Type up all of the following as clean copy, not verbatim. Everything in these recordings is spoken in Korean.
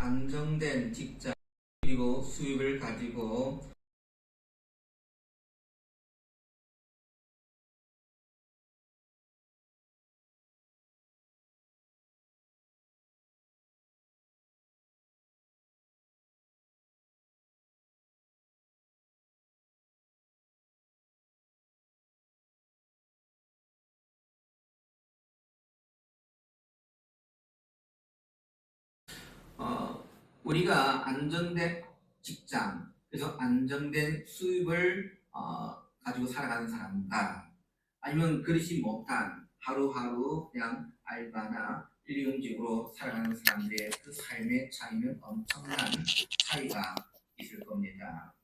안정된 직장 그리고 수입을 가지고 어, 우리가 안정된 직장, 그래서 안정된 수입을 가지고 살아가는 사람과 아니면 그렇지 못한 하루하루 그냥 알바나 일용직으로 살아가는 사람들의 그 삶의 차이는 엄청난 차이가 있을 겁니다.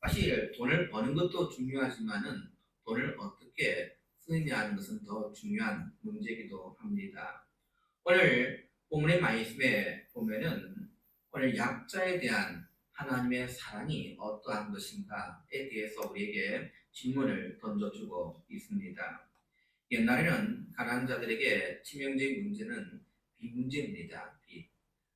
사실 돈을 버는 것도 중요하지만은 돈을 어떻게 쓰느냐는 것은 더 중요한 문제이기도 합니다. 오늘 본문의 말씀에 보면은 오늘 약자에 대한 하나님의 사랑이 어떠한 것인가에 대해서 우리에게 질문을 던져주고 있습니다. 옛날에는 가난한 자들에게 치명적인 문제는 빚 문제입니다. 빚.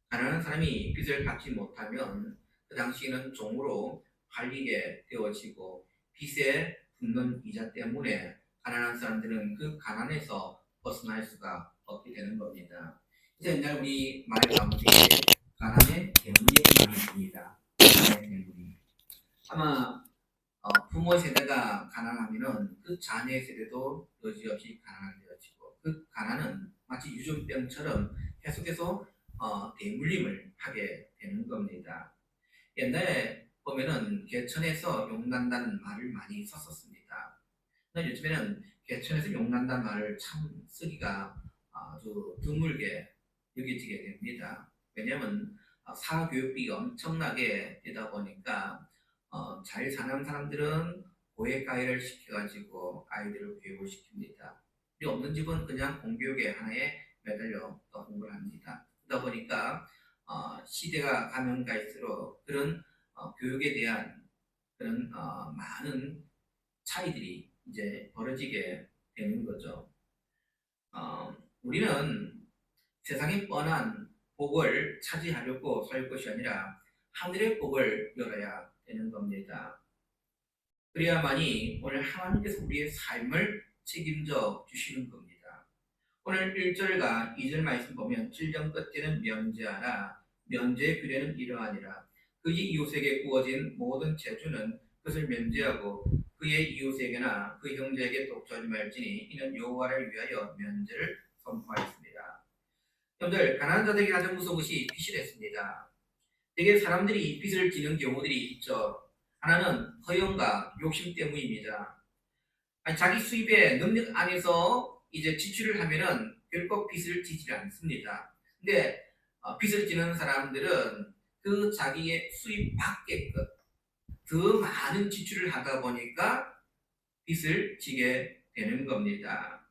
가난한 사람이 빚을 갚지 못하면 그 당시에는 종으로 팔리게 되어지고 빚에 붙는 이자 때문에 가난한 사람들은 그 가난에서 벗어날 수가 없게 되는 겁니다. 그래서 옛날 우리 말 가운데 가난의 대문이 많이 있습니다. 가난의 대문이. 아마 부모 세대가 가난하면은 그 자녀 세대도 여지없이 가난하게 되어지고 그 가난은 마치 유전병처럼 계속해서 대물림을 하게 되는 겁니다. 옛날에 보면은 개천에서 용난다는 말을 많이 썼었습니다. 근데 요즘에는 개천에서 용난다는 말을 참 쓰기가 아주 드물게 여겨지게 됩니다. 왜냐하면 사교육비가 엄청나게 되다 보니까 잘 사는 사람들은 고액가해를 시켜가지고 아이들을 교육을 시킵니다. 그리고 없는 집은 그냥 공교육의 하나에 매달려 공부를 합니다. 그러다 보니까 시대가 가면 갈수록 그런 교육에 대한 그런 많은 차이들이 이제 벌어지게 되는 거죠. 우리는 세상의 뻔한 복을 차지하려고 살 것이 아니라 하늘의 복을 열어야 되는 겁니다. 그래야만이 오늘 하나님께서 우리의 삶을 책임져 주시는 겁니다. 오늘 1절과 2절 말씀 보면 질정 끝에는 면제하라 면제의 규례는 이러하니라 그의 이웃에게 구워진 모든 재주는 그것을 면제하고 그의 이웃에게나 그 형제에게 독주하지 말지니 이는 여호와를 위하여 면제를 선포하였습니다. 여러분들 가난한 자들에게 가장 무서운 것이 빚이 됐습니다. 되게 사람들이 빚을 지는 경우들이 있죠. 하나는 허영과 욕심 때문입니다. 아니, 자기 수입의 능력 안에서 이제 지출을 하면은 결코 빚을 지지 않습니다. 근데 빚을 지는 사람들은 그 자기의 수입 밖의 더 많은 지출을 하다 보니까 빚을 지게 되는 겁니다.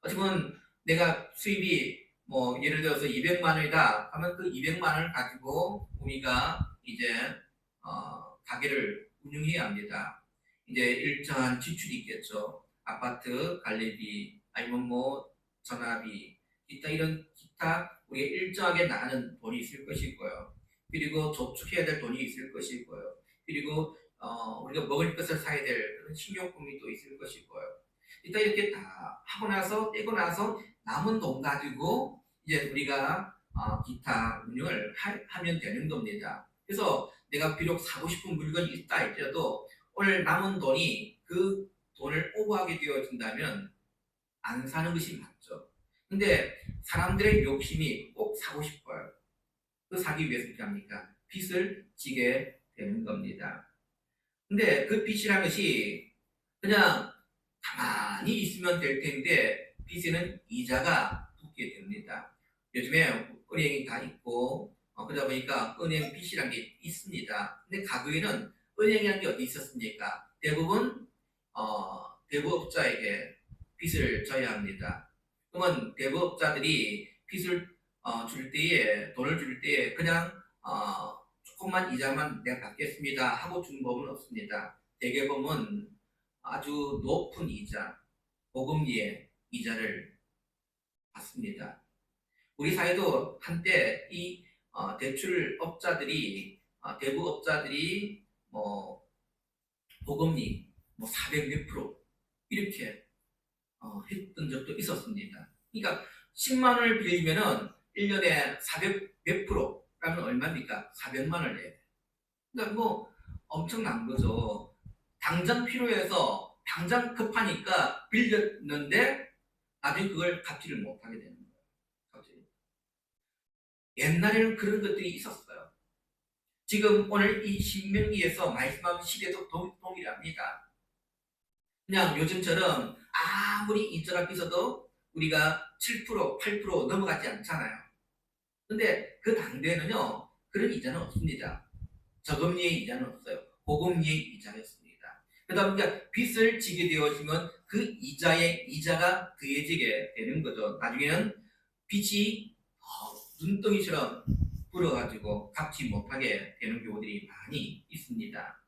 어쩌면 내가 수입이 뭐 예를 들어서 200만 원이다 하면 그 200만 원을 가지고 우리가 이제 가게를 운영해야 합니다. 이제 일정한 지출이 있겠죠. 아파트 관리비 아니면 뭐 전화비 기타 이런 기타 우리가 일정하게 나가는 돈이 있을 것이고요. 그리고 저축해야 될 돈이 있을 것이고요. 그리고 우리가 먹을 것을 사야 될 그런 식료품이 또 있을 것이고요. 일단 이렇게 다 하고 나서 떼고 나서 남은 돈 가지고 이제 우리가 기타 운영을 하면 되는 겁니다. 그래서 내가 비록 사고 싶은 물건이 있다 할지라도 오늘 남은 돈이 그 돈을 오버하게 되어진다면 안 사는 것이 맞죠. 근데 사람들의 욕심이 꼭 사고 싶어요. 그 사기 위해서 어떻게 합니까? 빚을 지게 되는 겁니다. 근데 그 빚이라는 것이 그냥 가만히 있으면 될 텐데 빚에는 이자가 붙게 됩니다. 요즘에 은행이 다 있고 그러다 보니까 은행 빚이란 게 있습니다. 근데 과거에는 은행이란 게 어디 있었습니까? 대부분 대부업자에게 빚을 져야 합니다. 그러면 대부업자들이 빚을 줄 때에 돈을 줄 때에 그냥 조금만 이자만 내가 받겠습니다 하고 준 법은 없습니다. 대개 보면 아주 높은 이자, 보금리의 이자를 받습니다. 우리 사회도 한때 이 대출업자들이 대부업자들이 뭐 보금리 뭐 400 몇 프로 이렇게 했던 적도 있었습니다. 그러니까 10만 원을 빌리면은 1년에 400 몇 프로라면 얼마입니까? 400만 원을 내야 돼요. 그러니까 뭐 엄청난 거죠. 당장 필요해서 당장 급하니까 빌렸는데 나중에 그걸 갚지를 못하게 되는 거예요. 갑자기. 옛날에는 그런 것들이 있었어요. 지금 오늘 이 신명기에서 말씀하는 시대도 동일합니다. 그냥 요즘처럼 아무리 이자가 비싸도 우리가 7%, 8% 넘어가지 않잖아요. 근데 그 당대에는요, 그런 이자는 없습니다. 저금리의 이자는 없어요. 고금리의 이자였습니다. 그러다 보니까 빚을 지게 되어지면 그 이자에 이자가 더해지게 되는 거죠. 나중에는 빚이 눈덩이처럼 불어가지고 갚지 못하게 되는 경우들이 많이 있습니다.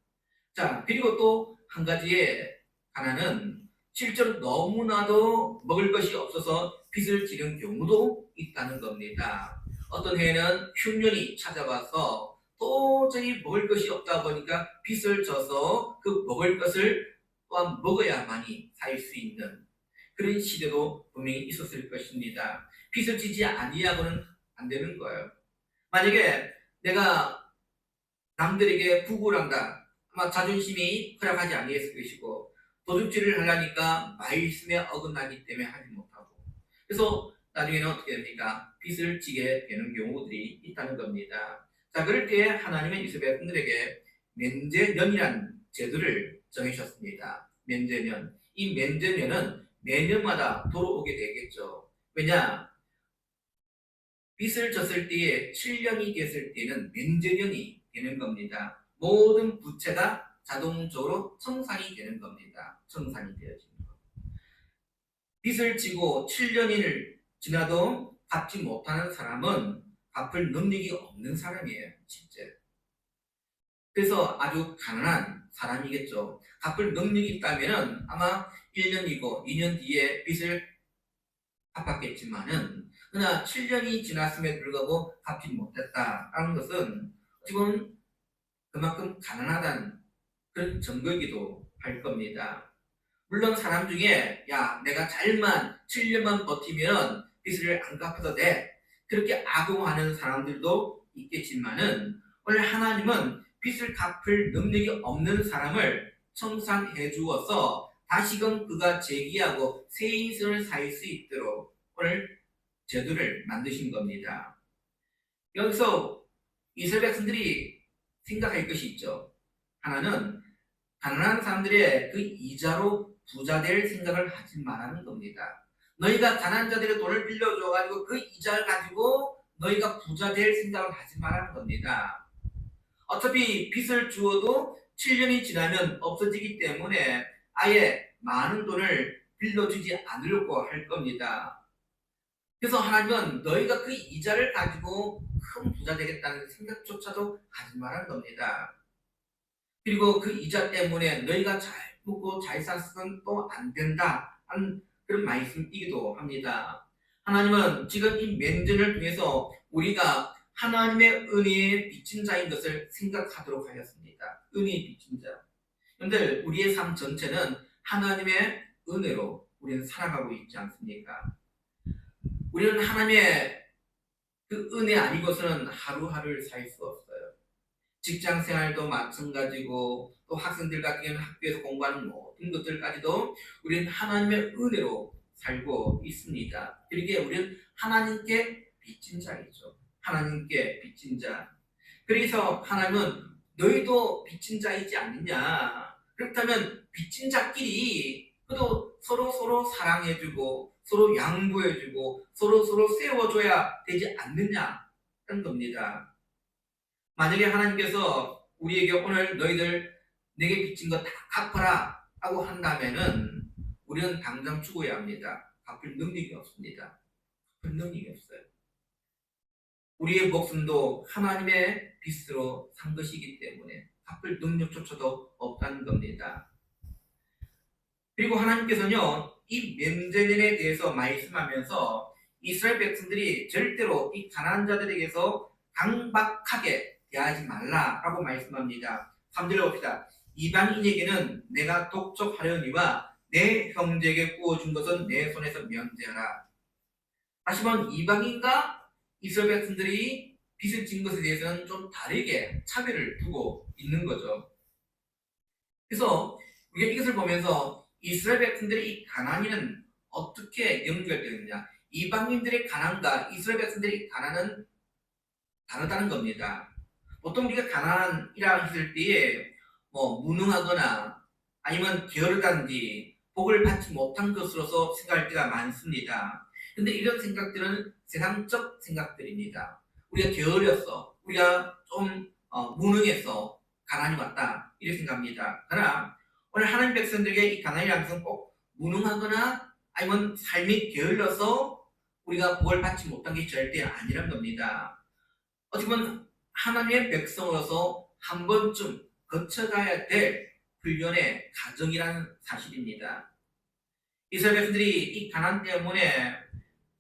자, 그리고 또 한 가지의 하나는 실제로 너무나도 먹을 것이 없어서 빚을 지는 경우도 있다는 겁니다. 어떤 해에는 흉년이 찾아와서 도저히 먹을 것이 없다 보니까 빚을 져서 그 먹을 것을 또한 먹어야만이 살 수 있는 그런 시대도 분명히 있었을 것입니다. 빚을 지지 아니하고는 안 되는 거예요. 만약에 내가 남들에게 부구를 한다. 아마 자존심이 허락하지 아니했을 것이고 도둑질을 하려니까 말씀에 어긋나기 때문에 하지 못하고 그래서 나중에는 어떻게 됩니까? 빚을 지게 되는 경우들이 있다는 겁니다. 자, 그럴 때 하나님은 이스라엘 백성들에게 면제년이라는 제도를 정해주셨습니다. 면제년. 이 면제년은 매년마다 돌아오게 되겠죠. 왜냐? 빚을 졌을 때에 7년이 됐을 때는 면제년이 되는 겁니다. 모든 부채가 자동적으로 청산이 되는 겁니다. 청산이 되어지는 것. 빚을 지고 7년을 지나도 갚지 못하는 사람은 갚을 능력이 없는 사람이에요. 실제. 그래서 아주 가난한 사람이겠죠. 갚을 능력이 있다면 아마 1년이고 2년 뒤에 빚을 갚았겠지만은 그러나 7년이 지났음에도 불구하고 갚지 못했다라는 것은 지금 그만큼 가난하다는 그런 증거이기도 할 겁니다. 물론 사람 중에 야 내가 잘만 7년만 버티면 빚을 안 갚아도 돼 그렇게 악용하는 사람들도 있겠지만은 오늘 하나님은 빚을 갚을 능력이 없는 사람을 청산해 주어서 다시금 그가 재기하고 새 인생을 살 수 있도록 오늘 제도를 만드신 겁니다. 여기서 이스라엘 백성들이 생각할 것이 있죠. 하나는 가난한 사람들의 그 이자로 부자 될 생각을 하지 말라는 겁니다. 너희가 가난한 자들의 돈을 빌려줘가지고 그 이자를 가지고 너희가 부자 될 생각을 하지 말라는 겁니다. 어차피 빚을 주어도 7년이 지나면 없어지기 때문에 아예 많은 돈을 빌려주지 않으려고 할 겁니다. 그래서 하나님은 너희가 그 이자를 가지고 큰 부자 되겠다는 생각조차도 하지 말라는 겁니다. 그리고 그 이자 때문에 너희가 잘 먹고 잘 살아서는 또 안 된다 하는 그런 말씀이기도 합니다. 하나님은 지금 이 면전을 통해서 우리가 하나님의 은혜에 빚진 자인 것을 생각하도록 하였습니다. 은혜에 빚진 자. 그런데 우리의 삶 전체는 하나님의 은혜로 우리는 살아가고 있지 않습니까? 우리는 하나님의 그 은혜 아니고서는 하루하루를 살 수 없어요. 직장 생활도 마찬가지고 또 학생들 같은 경우는 학교에서 공부하는 모든 것들까지도 우리는 하나님의 은혜로 살고 있습니다. 그러기에 우리는 하나님께 빚진 자이죠. 하나님께 빚진 자. 그래서 하나님은 너희도 빚진 자이지 않느냐. 그렇다면 빚진 자끼리 그래도 서로 사랑해주고 서로 양보해주고 서로 세워줘야 되지 않느냐 하는 겁니다. 만약에 하나님께서 우리에게 오늘 너희들 내게 빚진 거 다 갚아라 하고 한다면은 우리는 당장 죽어야 합니다. 갚을 능력이 없습니다. 갚을 능력이 없어요. 우리의 목숨도 하나님의 빚으로 산 것이기 때문에 갚을 능력조차도 없다는 겁니다. 그리고 하나님께서는요, 이 면제년에 대해서 말씀하면서 이스라엘 백성들이 절대로 이 가난한 자들에게서 강박하게 대하지 말라라고 말씀합니다. 3절로 봅시다. 이방인에게는 내가 독촉하려니와 내 형제에게 구워준 것은 내 손에서 면제하라. 다시 말하면 이방인과 이스라엘 백성들이 빚을 진 것에 대해서는 좀 다르게 차별을 두고 있는 거죠. 그래서 우리가 이것을 보면서 이스라엘 백성들의 이 가난이는 어떻게 연결되느냐? 이방인들의 가난과 이스라엘 백성들의 가난은 다르다는 겁니다. 보통 우리가 가난이라 했을 때에 무능하거나 아니면 게으르다든지 복을 받지 못한 것으로서 생각할 때가 많습니다. 근데 이런 생각들은 세상적 생각들입니다. 우리가 게으르서 우리가 좀 무능해서 가난이 왔다 이렇게 생각합니다. 그러나 오늘 하나님 백성들에게 이 가난이라는 것은 꼭 무능하거나 아니면 삶이 게을러서 우리가 복을 받지 못한 게 절대 아니란 겁니다. 어떻게 보면 하나님의 백성으로서 한 번쯤 거쳐가야 될 훈련의 과정이라는 사실입니다. 이스라엘 백성들이 이 가난 때문에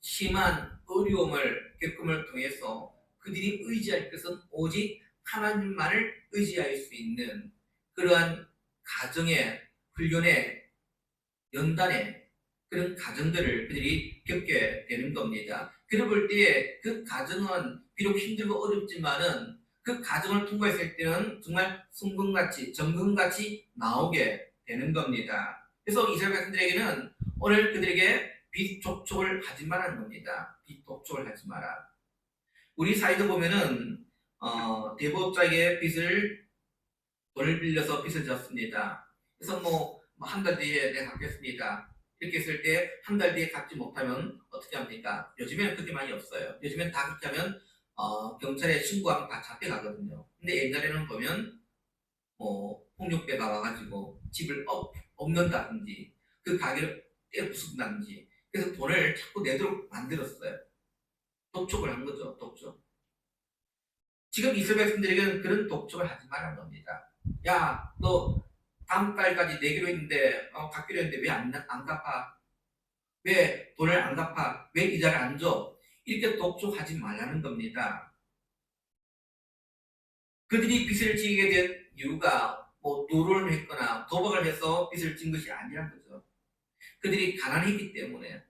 심한 어려움을 겪음을 통해서 그들이 의지할 것은 오직 하나님만을 의지할 수 있는 그러한 가정의 훈련의 연단의 그런 가정들을 그들이 겪게 되는 겁니다. 그를 볼 때에 그 가정은 비록 힘들고 어렵지만은 그 가정을 통과했을 때는 정말 순금같이 정금같이 나오게 되는 겁니다. 그래서 이스라엘 백성들에게는 오늘 그들에게 빚 독촉을 하지 말라는 겁니다. 빚 독촉을 하지 마라. 우리 사이도 보면은 대법자에게 돈을 빌려서 빚을 졌습니다. 그래서 한 달 뒤에 내가 갚겠습니다. 이렇게 했을 때 한 달 뒤에 갚지 못하면 어떻게 합니까? 요즘에는 그렇게 많이 없어요. 요즘엔 다 그렇게 하면 경찰에 신고하면 다 잡혀가거든요. 근데 옛날에는 보면 폭력배가 와가지고 집을 엎는다든지 그 가게를 떼부순다든지 그래서 돈을 자꾸 내도록 만들었어요. 독촉을 한 거죠. 독촉. 지금 이스라엘 백성들에게는 그런 독촉을 하지 말라는 겁니다. 야, 너 다음 달까지 내기로 했는데 갚기로 했는데 왜 안 갚아? 왜 돈을 안 갚아? 왜 이자를 안 줘? 이렇게 독촉하지 말라는 겁니다. 그들이 빚을 지게 된 이유가 노를 했거나 도박을 해서 빚을 진 것이 아니란 거죠. 그들이 가난했기 때문에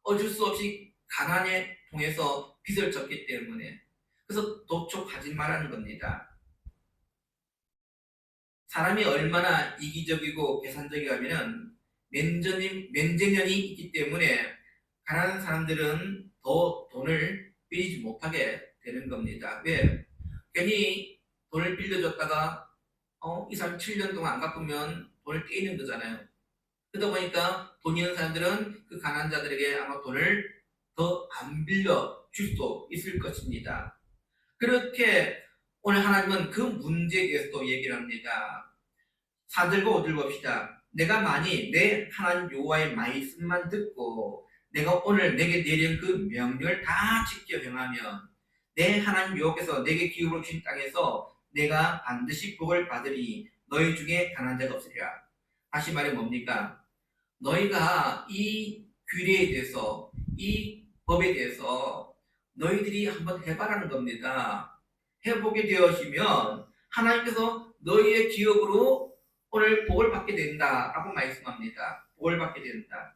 어쩔 수 없이 가난에 통해서 빚을 졌기 때문에 그래서 독촉하지 말라는 겁니다. 사람이 얼마나 이기적이고 계산적이냐면은 면제년이 있기 때문에 가난한 사람들은 더 돈을 빌리지 못하게 되는 겁니다. 왜? 괜히 돈을 빌려줬다가 이 사람 7년 동안 안 갚으면 돈을 떼이는 거잖아요. 그러다 보니까 돈 있는 사람들은 그 가난한 자들에게 아마 돈을 더 안 빌려 줄 수도 있을 것입니다. 그렇게 오늘 하나님은 그 문제에 대해서도 얘기를 합니다. 4절과 5절 봅시다. 내가 만일 내 하나님 여호와의 말씀만 듣고 내가 오늘 내게 내린 그 명령을 다 지켜 행하면 내 하나님 여호와께서 내게 기업으로 주신 땅에서 내가 반드시 복을 받으리 너희 중에 가난한 자가 없으리라. 다시 말해 뭡니까? 너희가 이 규례에 대해서 이 법에 대해서 너희들이 한번 해봐라는 겁니다. 해보게 되어지면 하나님께서 너희의 기업으로 오늘 복을 받게 된다라고 말씀합니다. 복을 받게 된다.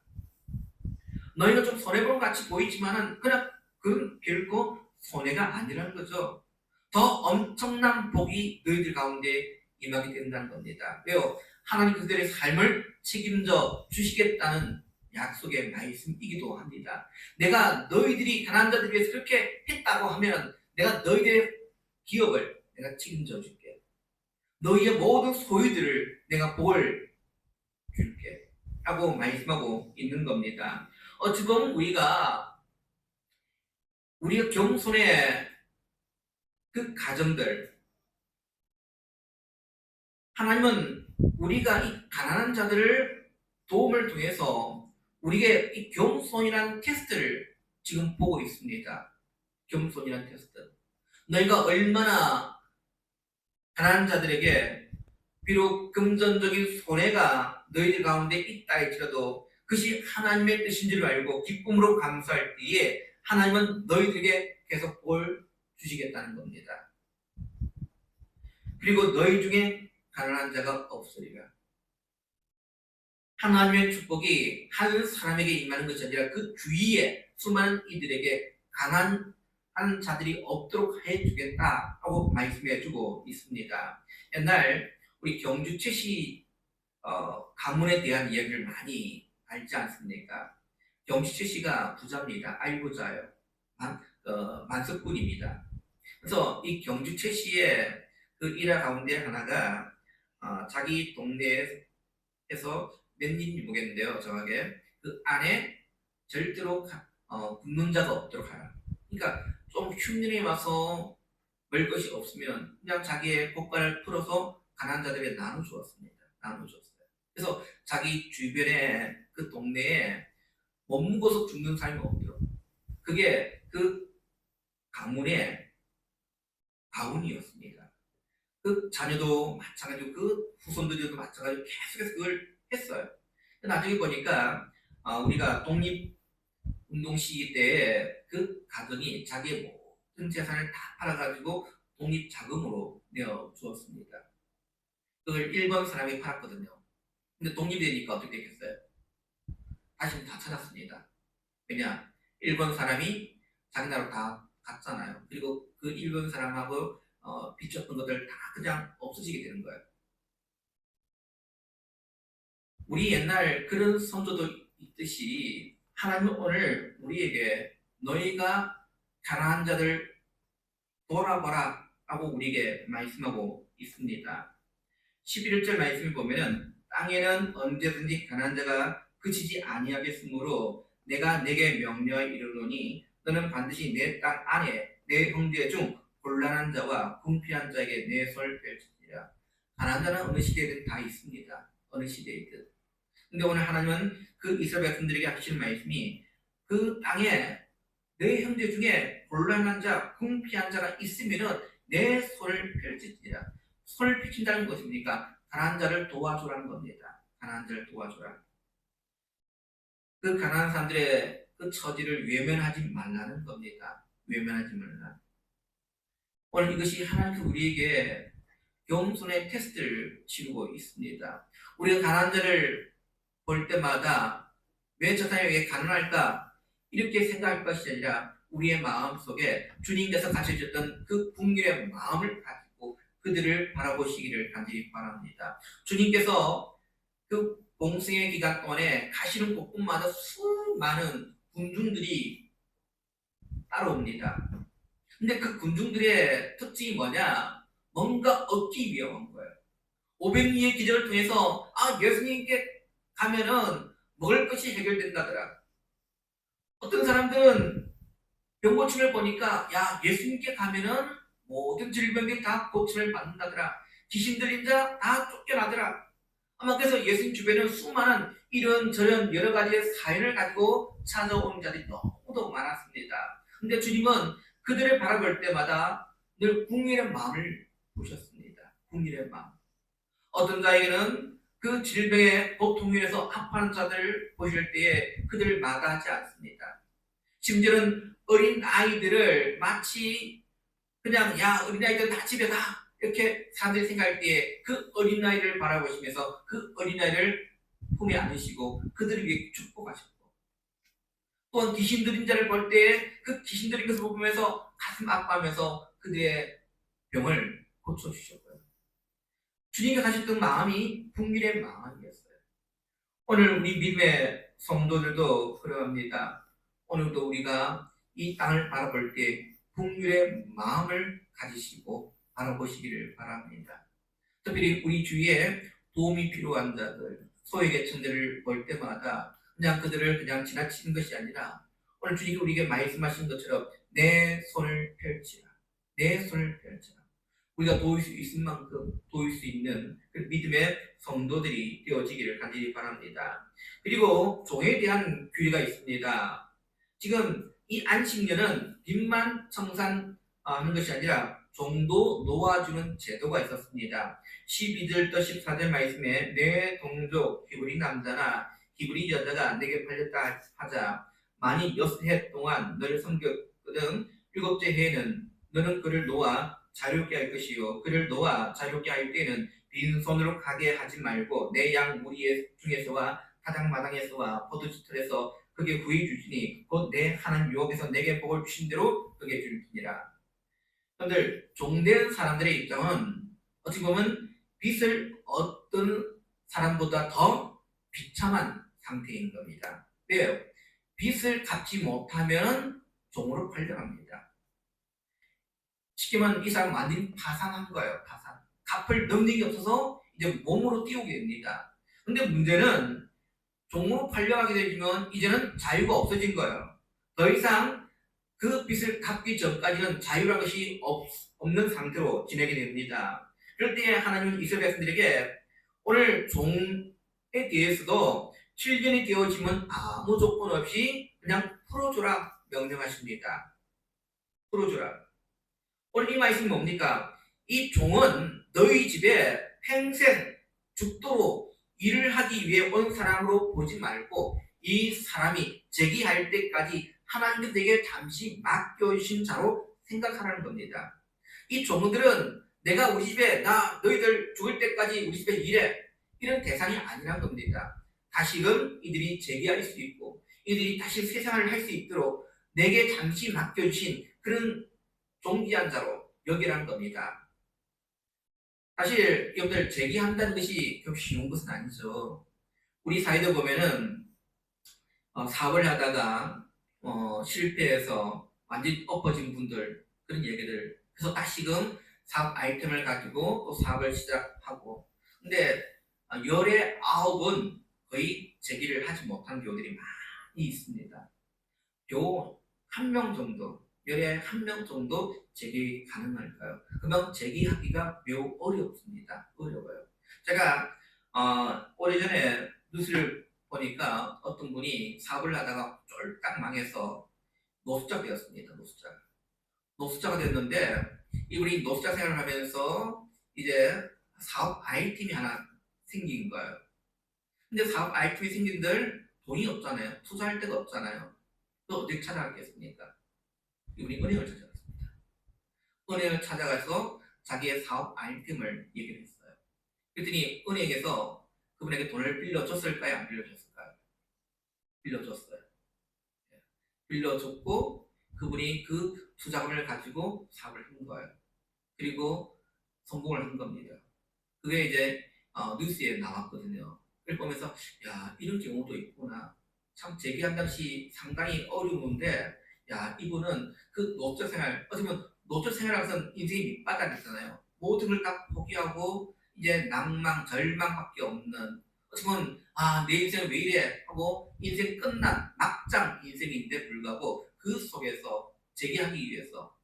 너희가 좀 손해보는 같이 보이지만은 그냥 그건 결코 손해가 아니라는 거죠. 더 엄청난 복이 너희들 가운데 임하게 된다는 겁니다. 왜요? 하나님 그들의 삶을 책임져 주시겠다는 약속의 말씀이기도 합니다. 내가 너희들이 가난한 자들 위해서 그렇게 했다고 하면 내가 너희들의 기업을 내가 책임져 줄게. 너희의 모든 소유들을 내가 복을 줄게. 라고 말씀하고 있는 겁니다. 어찌 보면 우리가 겸손의 그 가정들, 하나님은 우리가 이 가난한 자들을 도움을 통해서 우리에게 이 겸손이라는 테스트를 지금 보고 있습니다. 겸손이라는 테스트. 너희가 얼마나 가난한 자들에게 비록 금전적인 손해가 너희들 가운데 있다 할지라도 그것이 하나님의 뜻인 줄 알고 기쁨으로 감사할 때에 하나님은 너희들에게 계속 복을 주시겠다는 겁니다. 그리고 너희 중에 가난한 자가 없으리라. 하나님의 축복이 한 사람에게 임하는 것이 아니라 그 주위에 수많은 이들에게 가난한 자들이 없도록 해주겠다고 말씀해주고 있습니다. 옛날 우리 경주 최씨 가문에 대한 이야기를 많이 알지 않습니까? 경주 최씨가 부자입니다. 알부자예요. 만석군입니다. 그래서 이 경주 최씨의 그 일화 가운데 하나가 자기 동네에서 몇 인지 모르겠는데요. 정확하게 그 안에 절대로 굶는 자가 없도록 하라. 그러니까 좀 흉년이 와서 먹을 것이 없으면 그냥 자기의 고깔을 풀어서 가난한 자들에게 나눠주었습니다. 나눠줬어요. 그래서 자기 주변에 그 동네에 못 먹어서 죽는 사람이 없도록. 그게 그 가문의 가훈이었습니다. 그 자녀도 마찬가지고 그 후손들도 마찬가지로 계속해서 그걸 했어요. 나중에 보니까 우리가 독립운동 시기 때에 그 가정이 자기의 모든 재산을 다 팔아가지고 독립자금으로 내어주었습니다. 그걸 일본 사람이 팔았거든요. 근데 독립이 되니까 어떻게 됐겠어요? 다시 다 찾았습니다. 왜냐? 일본 사람이 자기 나라로 다 갔잖아요. 그리고 그 일본 사람하고 빚졌던 것들 다 그냥 없어지게 되는 거예요. 우리 옛날 그런 선조도 있듯이 하나님은 오늘 우리에게 너희가 가난한 자들 돌아보라 하고 우리에게 말씀하고 있습니다. 11절 말씀을 보면은 땅에는 언제든지 가난한 자가 그치지 아니하겠으므로 내가 내게 명령하여 이르노니 너는 반드시 내 땅 안에 내 형제 중 곤란한 자와 궁핍한 자에게 내 손을 펼치리라. 가난한 자는 어느 시대에든 다 있습니다. 어느 시대이든. 근데 오늘 하나님은 그 이스라엘 백성들에게 하시는 말씀이 그 땅에 내 형제 중에 곤란한 자, 궁핍한 자가 있으면은 내 손을 펼치리라. 손을 펼친다는 것입니까? 가난한 자를 도와주라는 겁니다. 가난한 자를 도와주라. 그 가난한 사람들의 그 처지를 외면하지 말라는 겁니다. 외면하지 말라. 오늘 이것이 하나님께서 우리에게 겸손의 테스트를 치르고 있습니다. 우리가 가난한 자를 볼 때마다 왜 저 사람이 왜 가난할까? 이렇게 생각할 것이 아니라 우리의 마음 속에 주님께서 가르쳐줬던 그 국민의 마음을 가지고 그들을 바라보시기를 간절히 바랍니다. 주님께서 그 공생의 기간 동안에 가시는 곳곳마다 수많은 군중들이 따라옵니다. 근데 그 군중들의 특징이 뭐냐? 뭔가 얻기 위해 온 거예요. 500리의 기적을 통해서 예수님께 가면은 먹을 것이 해결된다더라. 어떤 사람들은 병고침을 보니까 예수님께 가면은 모든 질병들이 다 고침을 받는다더라. 귀신 들린 자 다 쫓겨나더라. 아마 그래서 예수님 주변에는 수많은 이런저런 여러 가지의 사연을 가지고 찾아오는 자들이 너무도 많았습니다. 근데 주님은 그들을 바라볼 때마다 늘 국민의 마음을 보셨습니다. 국민의 마음. 어떤 자에게는 그 질병의 고통으로 인해서 아파하는 자들을 보실 때에 그들을 마다하지 않습니다. 심지어는 어린 아이들을 마치 그냥 어린 아이들 다 집에 가 이렇게 사람들이 생각할 때에 그 어린 아이를 바라보시면서 그 어린 아이를 품에 안으시고 그들을 위해 축복하셨고, 또한 귀신 들린 자를 볼 때에 그 귀신 들린 것을 보면서 가슴 아파하면서 그들의 병을 고쳐주셨고요. 주님이 가셨던 마음이 국민의 마음이었어요. 오늘 우리 믿음의 성도들도 그러합니다. 오늘도 우리가 이 땅을 바라볼 때 국민의 마음을 가지시고 바라보시기를 바랍니다. 특별히 우리 주위에 도움이 필요한 자들, 소외계층들을 볼 때마다 그냥 그들을 그냥 지나치는 것이 아니라 오늘 주님이 우리에게 말씀하신 것처럼 내 손을 펼치라. 내 손을 펼치라. 우리가 도울 수 있을 만큼 도울 수 있는 그 믿음의 성도들이 되어지기를 간절히 바랍니다. 그리고 종에 대한 규례가 있습니다. 지금 이 안식년은 빚만 청산하는 것이 아니라 종도 놓아주는 제도가 있었습니다. 12절부터 14절 말씀에 내 동족 히브리 남자나 히브리 여자가 내게 팔렸다 하자 만일 6해 동안 너를 섬겼거든 7째 해에는 너는 그를 놓아 자유롭게 할 것이요 그를 놓아 자유롭게 할 때에는 빈손으로 가게 하지 말고 내 양 무리 중에서와 타작마당에서와 포도주틀에서 그게 구해 주시니 곧 내 하나님 여호와께서 내게 복을 주신 대로 그게 줄지니라. 여러분들 종된 사람들의 입장은 어찌 보면 빚을 얻던 사람보다 더 비참한 상태인 겁니다. 왜요? 빚을 갚지 못하면 종으로 팔려갑니다. 쉽게 말하면 이 사람 완전히 파산한 거예요. 파산. 갚을 능력이 없어서 이제 몸으로 뛰어오게 됩니다. 근데 문제는 종으로 팔려가게 되면 이제는 자유가 없어진 거예요. 더 이상 그 빚을 갚기 전까지는 자유라는 것이 없는 상태로 지내게 됩니다. 그럴 때 하나님은 이스라엘 백성들에게 오늘 종에 대해서도 7년이 되어지면 아무 조건 없이 그냥 풀어주라 명령하십니다. 풀어주라. 오늘 이 말씀이 뭡니까? 이 종은 너희 집에 평생 죽도록 일을 하기 위해 온 사람으로 보지 말고 이 사람이 재기할 때까지 하나님께서 내게 잠시 맡겨주신 자로 생각하라는 겁니다. 이 종들은 내가 우리 집에 너희들 죽을 때까지 우리 집에 일해 이런 대상이 아니란 겁니다. 다시금 이들이 재기할 수 있고 이들이 다시 세상을 할 수 있도록 내게 잠시 맡겨주신 그런 종기한 자로 여기라는 겁니다. 사실 여러분들 재기한다는 것이 그렇게 쉬운 것은 아니죠. 우리 사회도 보면은 사업을 하다가 실패해서 완전히 엎어진 분들 그런 얘기들 그래서 다시금 사업 아이템을 가지고 또 사업을 시작하고 근데 열의 9은 거의 재기를 하지 못한 교들이 많이 있습니다. 교 1명 정도 열에 1명 정도 재기 가능할까요? 그러면 재기하기가 매우 어렵습니다. 어려워요. 제가 오래전에 뉴스를 보니까 어떤 분이 사업을 하다가 쫄딱 망해서 노숙자 되었습니다. 노숙자가 됐는데 이분이 노숙자 생활을 하면서 이제 사업 아이템이 하나 생긴 거예요. 근데 사업 아이템이 생긴들 돈이 없잖아요. 투자할 데가 없잖아요. 또 어떻게 찾아갔겠습니까? 이분이 은행을 찾아갔습니다. 은행을 찾아가서 자기의 사업 아이템을 얘기를 했어요. 그랬더니 은행에서 그분에게 돈을 빌려줬을까요? 안 빌려줬을까요? 빌려줬어요. 빌려줬고 그분이 그 투자금을 가지고 사업을 한 거예요. 그리고 성공을 한 겁니다. 그게 이제 뉴스에 나왔거든요. 그걸 보면서 야 이런 경우도 있구나. 참 재기한 당시 상당히 어려운데 야 이분은 그 노조 생활 어쩌면 노조 생활하면서 인생이 밑바닥이잖아요. 모든 걸 다 포기하고 이제 낭망 절망밖에 없는 어쩌면 내 인생은 왜 이래 하고 인생 끝난 막장 인생인데 불구하고 그 속에서 재기하기 위해서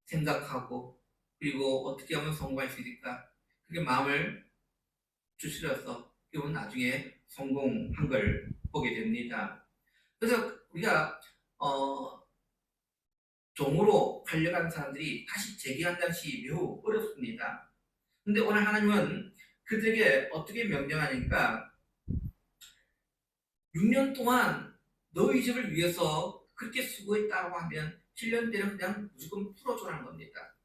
생각하고 그리고 어떻게 하면 성공할 수 있을까 그게 마음을 주시려서 그분 나중에 성공한 걸 보게 됩니다. 그래서 우리가 종으로 팔려가는 사람들이 다시 재기한다는 것이 매우 어렵습니다. 근데 오늘 하나님은 그들에게 어떻게 명령하니까 6년 동안 너희 집을 위해서 그렇게 수고했다고 하면 7년 때는 그냥 무조건 풀어줘라는 겁니다.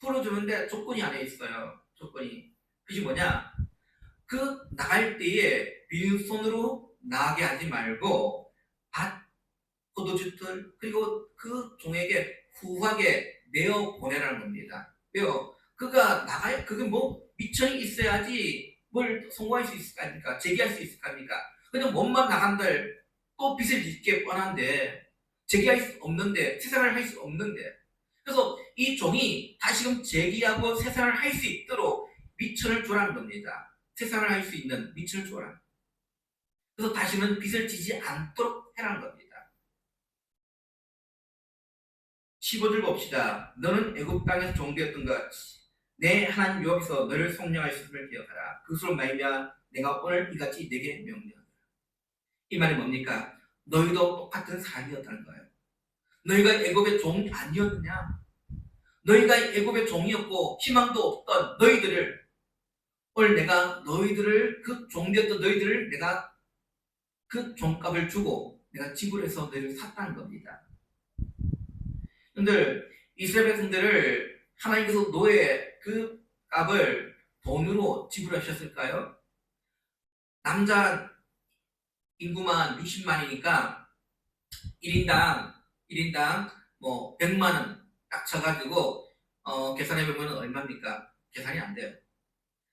풀어주는데 조건이 안에 있어요. 조건이. 그게 뭐냐? 그 나갈 때에 빈손으로 나가게 하지 말고 밭, 포도주들 그리고 그 종에게 후하게 내어 보내라는 겁니다. 왜요? 그가 나가야 그게 뭐 미천이 있어야지 뭘 성공할 수 있을 거 아닙니까? 재기할 수 있을 거 아닙니까? 그냥 몸만 나간들 또 빚을 짓게 뻔한데 재기할 수 없는데 세상을 할 수 없는데 그래서 이 종이 다시금 재기하고 세상을 할 수 있도록 미천을 주라는 겁니다. 세상을 할 수 있는 미천을 주라. 그래서 다시는 빚을 지지 않도록 해라는 겁니다. 15절 봅시다. 너는 애굽 땅에서 종되었던 것 내 하나님 여호와께서 너를 속량할 수 있음을 기억하라. 그것으로 말미암아 내가 오늘 이같이 내게 명령하노라. 이 말이 뭡니까? 너희도 똑같은 사람이었다는 거예요. 너희가 애굽의 종이 아니었느냐? 너희가 애굽의 종이었고 희망도 없던 너희들을 오늘 내가 너희들을 그 종되었던 너희들을 내가 그 종값을 주고 내가 지불해서 너희를 샀다는 겁니다. 여러분들 이스라엘 백성들을 하나님께서 노예 그 값을 돈으로 지불하셨을까요? 남자 인구만 60만이니까 1인당 뭐 100만 원 딱 쳐가지고 계산해 보면 얼마입니까? 계산이 안 돼요.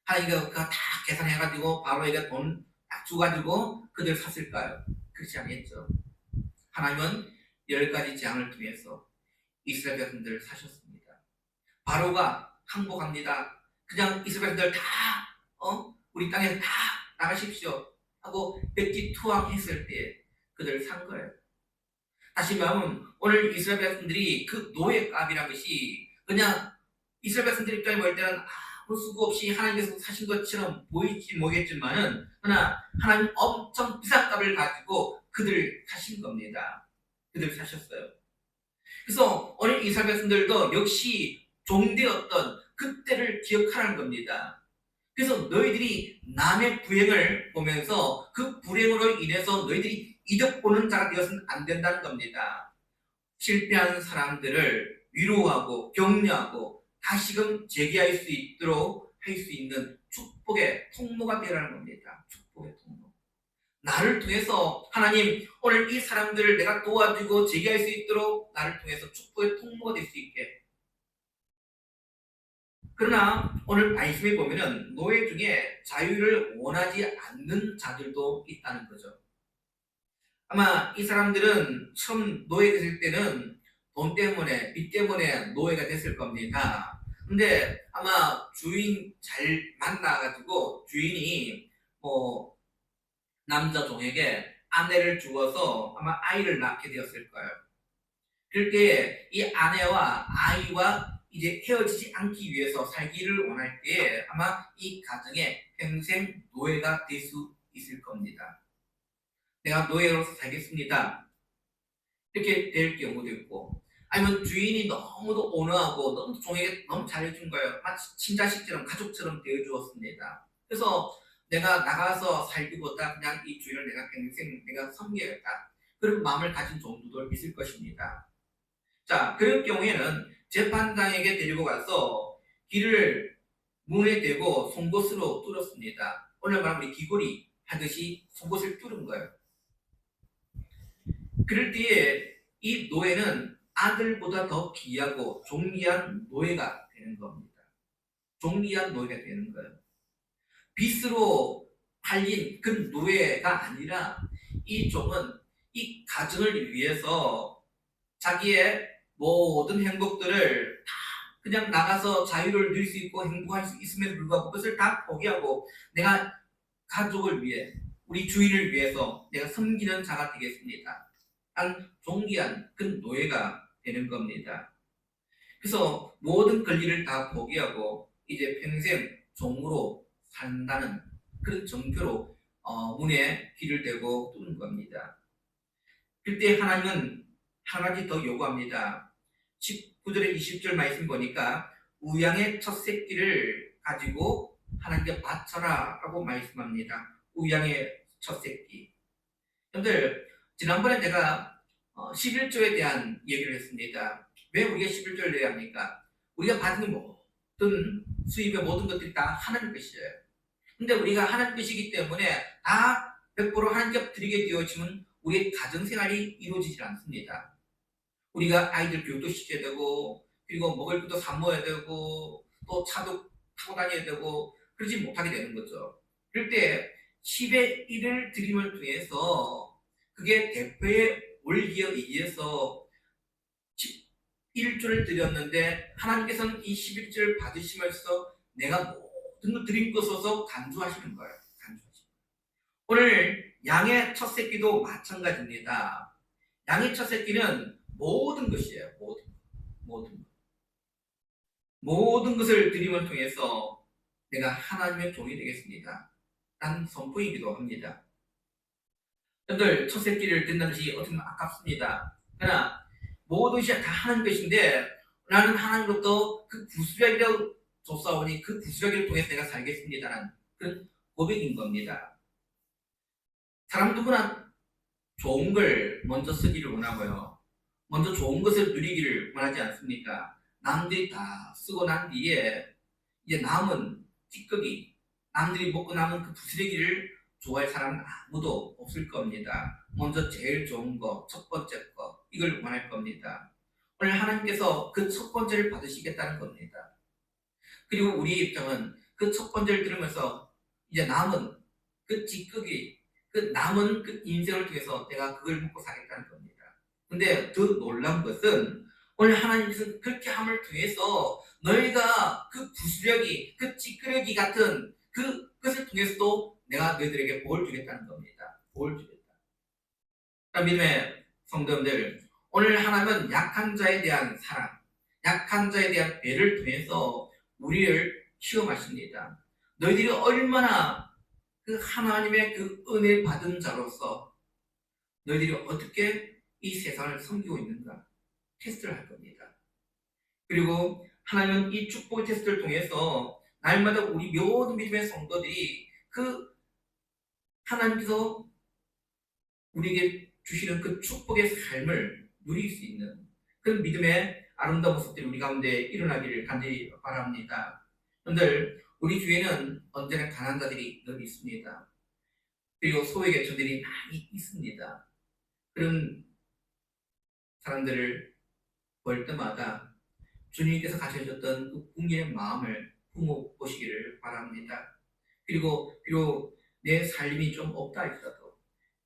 하나님께서 그거 다 계산해가지고 바로 이게 돈 딱 줘가지고 그들 샀을까요? 그렇지 않겠죠. 하나님은 10가지 재앙을 통해서 이스라엘 백성들을 사셨습니다. 바로가 항복합니다. 그냥 이스라엘 백성들 다 우리 땅에서 다 나가십시오 하고 백지투항했을 때 그들을 산 거예요. 다시 말하면 오늘 이스라엘 백성들이 그 노예값이란 것이 그냥 이스라엘 백성들 입장에 볼 때는 아무 수고 없이 하나님께서 사신 것처럼 보일지 모르겠지만은 그러나 하나님 엄청 비싼 값을 가지고 그들을 사신 겁니다. 그들을 사셨어요. 그래서 오늘 이스라엘 백성들도 역시 종되었던 그때를 기억하라는 겁니다. 그래서 너희들이 남의 불행을 보면서 그 불행으로 인해서 너희들이 이득 보는 자가 되어서는 안 된다는 겁니다. 실패한 사람들을 위로하고 격려하고 다시금 재기할 수 있도록 할 수 있는 축복의 통로가 되라는 겁니다. 축복의 통로. 나를 통해서 하나님 오늘 이 사람들을 내가 도와주고 재기할 수 있도록 나를 통해서 축복의 통로가 될 수 있게. 그러나 오늘 말씀에 보면은 노예 중에 자유를 원하지 않는 자들도 있다는 거죠. 아마 이 사람들은 처음 노예 됐을 때는 돈 때문에 빚 때문에 노예가 됐을 겁니다. 근데 아마 주인 잘 만나가지고 주인이 뭐 남자 종에게 아내를 주어서 아마 아이를 낳게 되었을 거예요. 그럴 때 이 아내와 아이와 이제 헤어지지 않기 위해서 살기를 원할 때 아마 이 가정에 평생 노예가 될 수 있을 겁니다. 내가 노예로서 살겠습니다. 이렇게 될 경우도 있고, 아니면 주인이 너무도 온화하고 너무 종에게 너무 잘해준 거예요. 마치 친자식처럼 가족처럼 대해주었습니다. 그래서 내가 나가서 살기보다 그냥 이 주인을 내가 평생 내가 섬겨야겠다. 그런 마음을 가진 종들도 있을 것입니다. 자, 그럴 경우에는 재판장에게 데리고 가서 길을 문에 대고 송곳으로 뚫었습니다. 오늘 말하면 우리 귀걸이 하듯이 송곳을 뚫은 거예요. 그럴 때에 이 노예는 아들보다 더 귀하고 존귀한 노예가 되는 겁니다. 존귀한 노예가 되는 거예요. 빚으로 팔린 그 노예가 아니라 이 종은 이 가정을 위해서 자기의 모든 행복들을 다 그냥 나가서 자유를 누릴 수 있고 행복할 수 있음에도 불구하고 그것을 다 포기하고 내가 가족을 위해 우리 주인을 위해서 내가 섬기는 자가 되겠습니다. 한 존귀한 그 노예가 되는 겁니다. 그래서 모든 권리를 다 포기하고 이제 평생 종으로 산다는 그런 정표로 문에 귀를 대고 뚫는 겁니다. 그때 하나님은 한 가지 더 요구합니다. 19절에 20절 말씀 보니까 우양의 첫 새끼를 가지고 하나님께 바쳐라 라고 말씀합니다. 우양의 첫 새끼. 여러분들 지난번에 제가 11조에 대한 얘기를 했습니다. 왜 우리가 11조를 내야 합니까? 우리가 받는 모든 수입의 모든 것들이 다 하나님 것이에요. 근데 우리가 하나님 것이기 때문에 다 100% 하나님께 드리게 되어지면 우리의 가정생활이 이루어지질 않습니다. 우리가 아이들 교육도 시켜야 되고 그리고 먹을 것도 사 먹어야 되고 또 차도 타고 다녀야 되고 그러지 못하게 되는 거죠. 그럴 때 10의 1을 드림을 통해서 그게 대표의 올기에 의해서 11조를 드렸는데 하나님께서는 이 11조를 받으시면서 내가 모든 걸 드린 것으로서 간주하시는 거예요. 간주하시는 거예요. 오늘 양의 첫 새끼도 마찬가지입니다. 양의 첫 새끼는 모든 것이에요. 모든 것을 드림을 통해서 내가 하나님의 종이 되겠습니다. 라는 선포이기도 합니다. 여러분들 첫 새끼를 듣는 것이 어떻게 보면 아깝습니다. 그러나 모든 것이 다 하나님 것인데 나는 하나님으로부터 그 구수력이라고 줬사오니 그 구수력을 통해서 내가 살겠습니다라는 그런 고백인 겁니다. 사람 누구나 좋은 걸 먼저 쓰기를 원하고요. 먼저 좋은 것을 누리기를 원하지 않습니까? 남들이 다 쓰고 난 뒤에 이제 남은 찌꺼기, 남들이 먹고 남은 그 부스러기를 좋아할 사람은 아무도 없을 겁니다. 먼저 제일 좋은 거, 첫 번째 거, 이걸 원할 겁니다. 오늘 하나님께서 그 첫 번째를 받으시겠다는 겁니다. 그리고 우리 입장은 그 첫 번째를 들으면서 이제 남은 그 찌꺼기, 그 남은 그 인생을 통해서 내가 그걸 먹고 사겠다는 겁니다. 근데 더 놀라운 것은 오늘 하나님께서 그렇게 함을 통해서 너희가 그 부스러기, 그 찌끄러기 같은 그것을 통해서도 내가 너희들에게 복을 주겠다는 겁니다. 복을 주겠다. 믿음의 성도님들, 오늘 하나님은 약한 자에 대한 사랑, 약한 자에 대한 배를 통해서 우리를 시험하십니다. 너희들이 얼마나 그 하나님의 그 은혜 받은 자로서 너희들이 어떻게 이 세상을 섬기고 있는가 테스트를 할 겁니다. 그리고 하나님은 이 축복의 테스트를 통해서 날마다 우리 모든 믿음의 성도들이 그 하나님께서 우리에게 주시는 그 축복의 삶을 누릴 수 있는 그런 믿음의 아름다운 모습들이 우리 가운데 일어나기를 간절히 바랍니다. 여러분들, 우리 주위에는 언제나 가난한 자들이 늘 있습니다. 그리고 소외 계층들이 많이 있습니다. 그런 사람들을 볼 때마다 주님께서 가져주셨던 그 궁리의 마음을 품어 보시기를 바랍니다. 그리고 비록 내 삶이 좀 없다 할지라도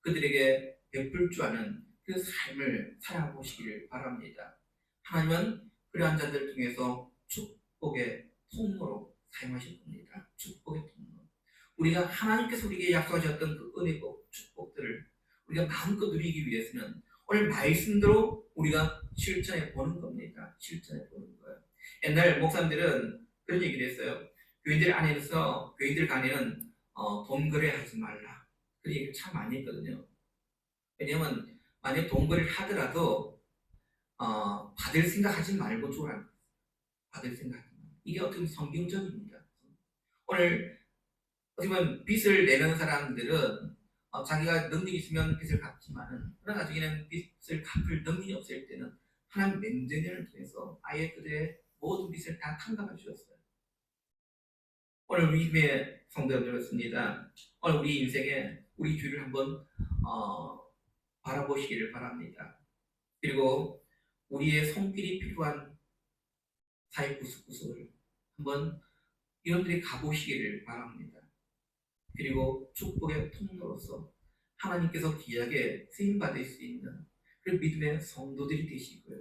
그들에게 베풀 줄 아는 그 삶을 살아보시기를 바랍니다. 하나님은 그러한 자들 중에서 축복의 통로로 사용하실 겁니다. 축복의 통로. 우리가 하나님께서 우리에게 약속하셨던 그 은혜고 축복들을 우리가 마음껏 누리기 위해서는 오늘 말씀대로 우리가 실천해 보는 겁니다. 실천해 보는 거예요. 옛날 목사님들은 그런 얘기를 했어요. 교인들 안에서 교인들 간에는 돈 거래하지 말라. 그런 얘기를 참 많이 했거든요. 왜냐면 만약 돈 거래를 하더라도 받을 생각하지 말고 줘라. 받을 생각. 이게 어떻게 보면 성경적입니다. 오늘 어떻게 보면 빚을 내는 사람들은 자기가 능력이 있으면 빚을 갚지만은 그러나 나중에는 빚을 갚을 능력이 없을 때는 하나님 맹정을 통해서 아예 그들의 모든 빚을 다 탕감해 주셨어요. 오늘 우리 믿음의 성도들이었습니다. 오늘 우리 인생에 우리 주를 한번 바라보시기를 바랍니다. 그리고 우리의 손길이 필요한 사회 구석구석을 한번 여러분들이 가보시기를 바랍니다. 그리고 축복의 통로로서 하나님께서 귀하게 쓰임받을 수 있는 그 믿음의 성도들이 되시고요.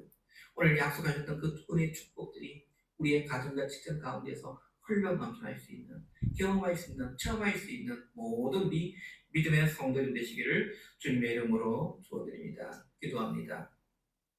오늘 약속하셨던 그 은혜의 축복들이 우리의 가정과 직장 가운데서 흘러 넘쳐날 수 있는, 경험할 수 있는, 체험할 수 있는 모든 믿음의 성도들 되시기를 주님의 이름으로 축원드립니다. 기도합니다.